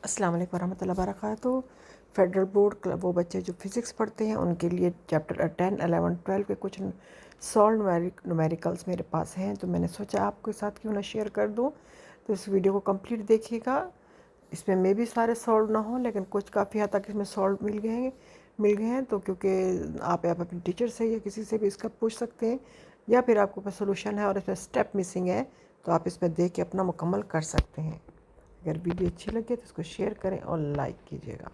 अस्सलाम वालेकुम वरहमतुल्लाहि वबरकातुहू। फेडरल बोर्ड वो बच्चे जो फिज़िक्स पढ़ते हैं उनके लिए चैप्टर 10, 11, 12 के कुछ सॉल्व न्यूमेरिकल्स मेरे पास हैं, तो मैंने सोचा आपके साथ क्यों ना शेयर कर दूं। तो इस वीडियो को कंप्लीट देखिएगा। इसमें मे भी सारे सॉल्व ना हो, लेकिन कुछ काफ़ी हद तक इसमें सॉल्व मिल गए हैं। तो क्योंकि आप अपने टीचर से या किसी से भी इसका पूछ सकते हैं, या फिर आपके पास सोल्यूशन है और इसमें स्टेप मिसिंग है तो आप इसमें देख के अपना मुकम्मल कर सकते हैं। अगर वीडियो अच्छी लगे तो इसको शेयर करें और लाइक कीजिएगा।